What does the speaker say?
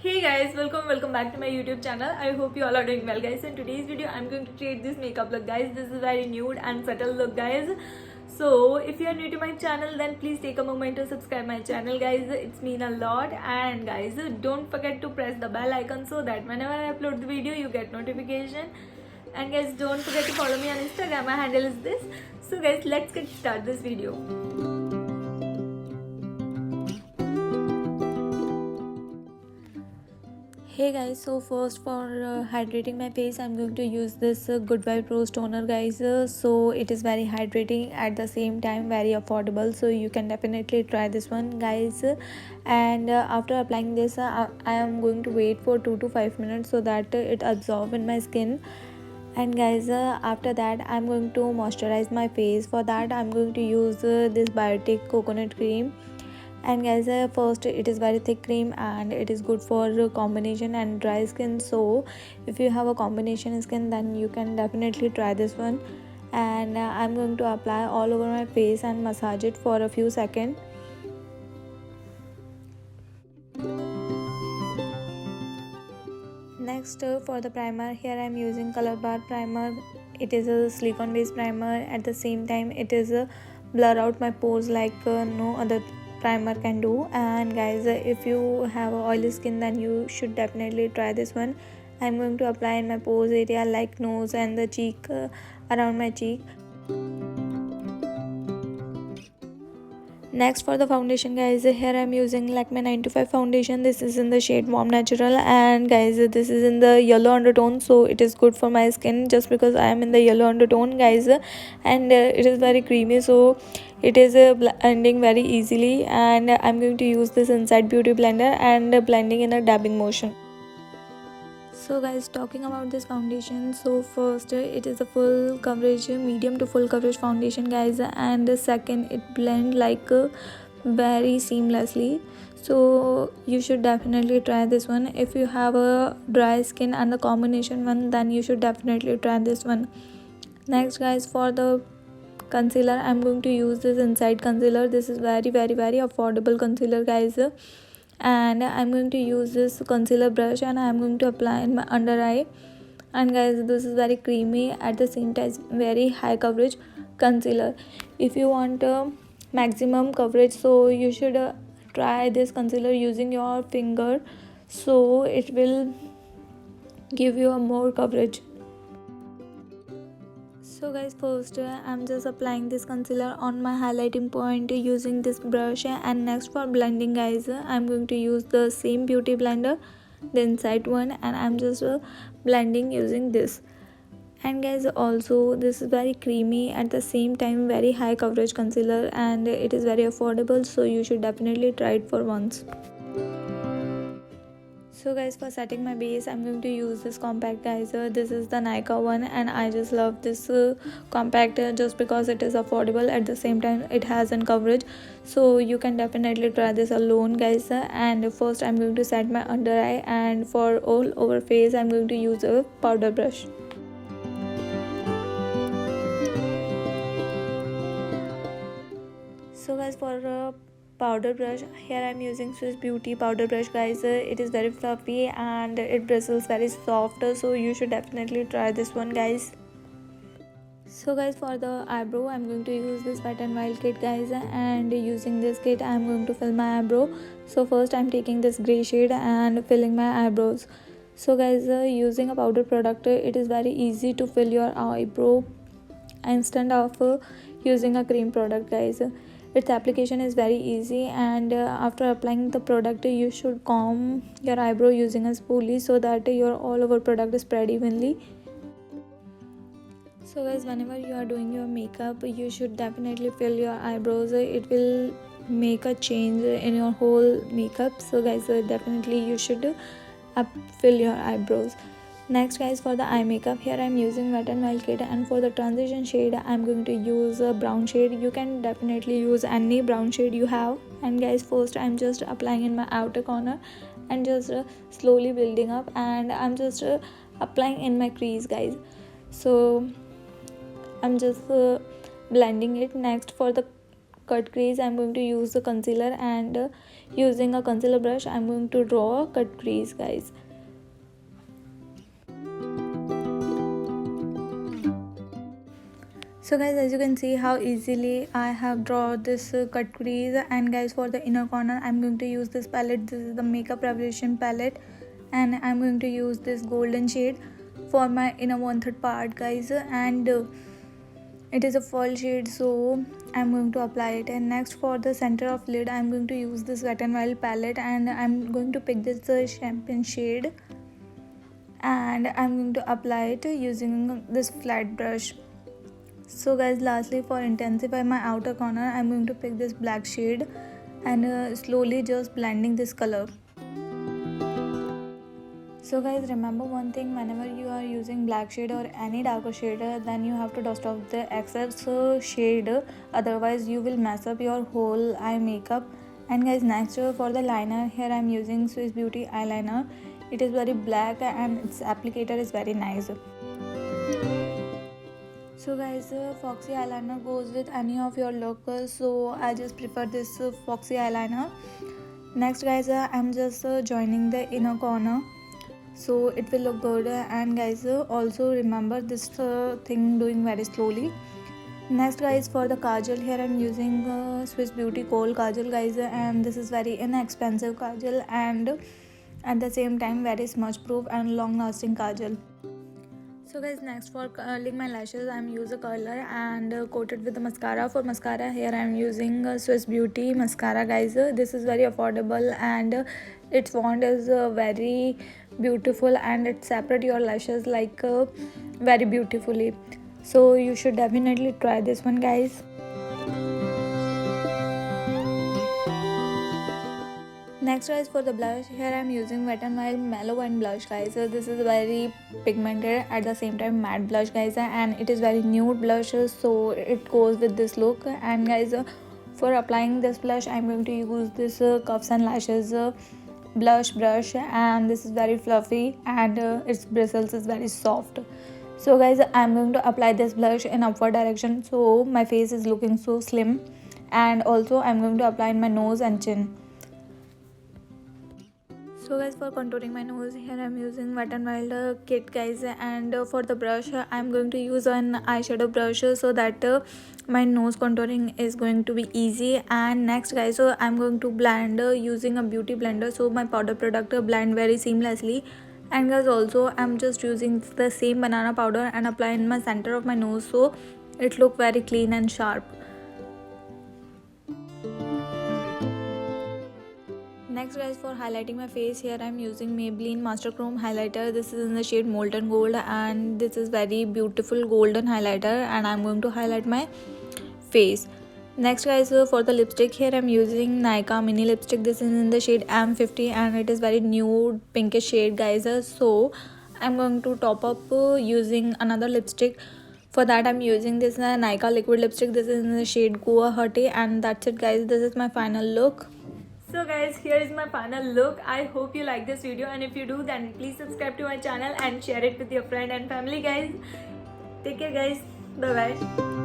Hey guys, welcome back to my YouTube channel. I hope you all are doing well, guys. In today's video I'm going to create this makeup look, guys. This is very nude and subtle look, guys. So if you are new to my channel, then please take a moment to subscribe my channel, guys. It's mean a lot. And guys, don't forget to press the bell icon so that whenever I upload the video you get notification. And guys, don't forget to follow me on Instagram. My handle is this. So guys, let's get started this video. Hey guys, so first for hydrating my face I'm going to use this Good Vibe Rose toner, guys. So it is very hydrating, at the same time very affordable, so you can definitely try this one, guys. And after applying this I am going to wait for 2 to 5 minutes so that it absorbs in my skin. And guys, after that I'm going to moisturize my face. For that I'm going to use this Biotic coconut cream. And guys, first it is very thick cream and it is good for combination and dry skin. So if you have a combination skin, then you can definitely try this one. And I'm going to apply all over my face and massage it for a few seconds. Next, for the primer, here I am using Color Bar primer. It is a silicone based primer. At the same time it is a blur out my pores like no other primer can do. And guys, if you have oily skin, then you should definitely try this one. I'm going to apply in my pores area like nose and the cheek, around my cheek. Next, for the foundation, guys, here I'm using Lakme 95 foundation. This is in the shade Warm Natural, and guys, this is in the yellow undertone, so it is good for my skin just because I am in the yellow undertone, guys. And it is very creamy, so it is blending very easily. And I'm going to use this Inside Beauty blender and blending in a dabbing motion. So guys, talking about this foundation, so first it is a full coverage, medium to full coverage foundation, guys. And second, it blend like very seamlessly, so you should definitely try this one. If you have a dry skin and the combination one, then you should definitely try this one. Next, guys, for the concealer, I'm going to use this Inside concealer. This is very affordable concealer, guys. And I'm going to use this concealer brush and I'm going to apply in my under eye. And guys, this is very creamy, at the same time very high coverage concealer. If you want maximum coverage, so you should try this concealer using your finger, so it will give you a more coverage. So guys, first I'm just applying this concealer on my highlighting point using this brush. And next, for blending, guys, I'm going to use the same beauty blender, the Inside one, and I'm just blending using this. And guys, also this is very creamy, at the same time very high coverage concealer, and it is very affordable, so you should definitely try it for once. So guys, for setting my base, I'm going to use this compact, guys. This is the Nykaa one, and I just love this compact just because it is affordable, at the same time it has an coverage, so you can definitely try this alone, guys. And first I'm going to set my under eye, and for all over face I'm going to use a powder brush. So guys, for powder brush, here I'm using Swiss Beauty powder brush, guys. It is very fluffy and it bristles very soft, so you should definitely try this one, guys. So guys, for the eyebrow, I'm going to use this Wet n Wild kit, guys. And using this kit I'm going to fill my eyebrow. So first I'm taking this gray shade and filling my eyebrows. So guys, using a powder product, it is very easy to fill your eyebrow instead of using a cream product, guys. Its application is very easy, and after applying the product you should comb your eyebrow using a spoolie so that your all over product is spread evenly. So guys, whenever you are doing your makeup, you should definitely fill your eyebrows. It will make a change in your whole makeup, so guys, definitely you should fill your eyebrows. Next, guys, for the eye makeup, here I'm using Wet n Wild kit, and for the transition shade I'm going to use a brown shade. You can definitely use any brown shade you have. And guys, first I'm just applying in my outer corner and just slowly building up, and I'm just applying in my crease, guys. So I'm just blending it. Next, for the cut crease I'm going to use the concealer, and using a concealer brush, I'm going to draw a cut crease, guys. So guys, as you can see how easily I have drawn this cut crease. And guys, for the inner corner, I'm going to use this palette. This is the Makeup Revolution palette, and I'm going to use this golden shade for my inner 1/3 part, guys. And it is a fall shade, so I'm going to apply it. And next, for the center of lid, I'm going to use this Wet n Wild palette, and I'm going to pick this champagne shade, and I'm going to apply it using this flat brush. So guys, lastly, for intensify my outer corner, I'm going to pick this black shade and slowly just blending this color. So guys, remember one thing, whenever you are using black shade or any darker shade, then you have to dust off the excess shade, otherwise you will mess up your whole eye makeup. And guys, next for the liner, here I'm using Swiss Beauty eyeliner. It is very black and its applicator is very nice. So guys, foxy eyeliner goes with any of your look, so I just prefer this foxy eyeliner. Next guys, I'm just joining the inner corner, so it will look good. And guys, also remember this thing doing very slowly. Next guys, for the kajal, here I'm using Swiss Beauty Kohl Kajal, guys, and this is very inexpensive kajal and at the same time very smudge proof and long lasting kajal. So guys, next for curling my lashes, I'm using a curler and coat it with the mascara. For mascara, here I'm using Swiss Beauty mascara, guys. This is very affordable and its wand is very beautiful and it separates your lashes like very beautifully. So you should definitely try this one, guys. Next guys, for the blush, here I'm using Wet n Wild Mellow Wine blush, guys. This is very pigmented at the same time matte blush, guys, and it is very nude blush, so it goes with this look. And guys, for applying this blush, I'm going to use this Cuffs and Lashes blush brush, and this is very fluffy and its bristles is very soft. So guys, I'm going to apply this blush in upward direction, so my face is looking so slim. And also I'm going to apply in my nose and chin. So guys, for contouring my nose, here I'm using Wet n Wild kit, guys, and for the brush, I'm going to use an eyeshadow brush so that my nose contouring is going to be easy. And next guys, so I'm going to blend using a beauty blender, so my powder product blend very seamlessly. And guys, also I'm just using the same banana powder and apply in my center of my nose, so it look very clean and sharp. Next guys, for highlighting my face, here I'm using Maybelline Master Chrome highlighter. This is in the shade Molten Gold and this is very beautiful golden highlighter, and I'm going to highlight my face. Next guys, for the lipstick, here I'm using Nykaa mini lipstick. This is in the shade M50 and it is very nude pinkish shade, guys. So I'm going to top up using another lipstick. For that I'm using this Nykaa liquid lipstick. This is in the shade Guwahati, and that's it, guys. This is my final look. So guys, here is my final look. I hope you like this video, and if you do, then please subscribe to my channel and share it with your friend and family, guys. Take care guys. Bye bye.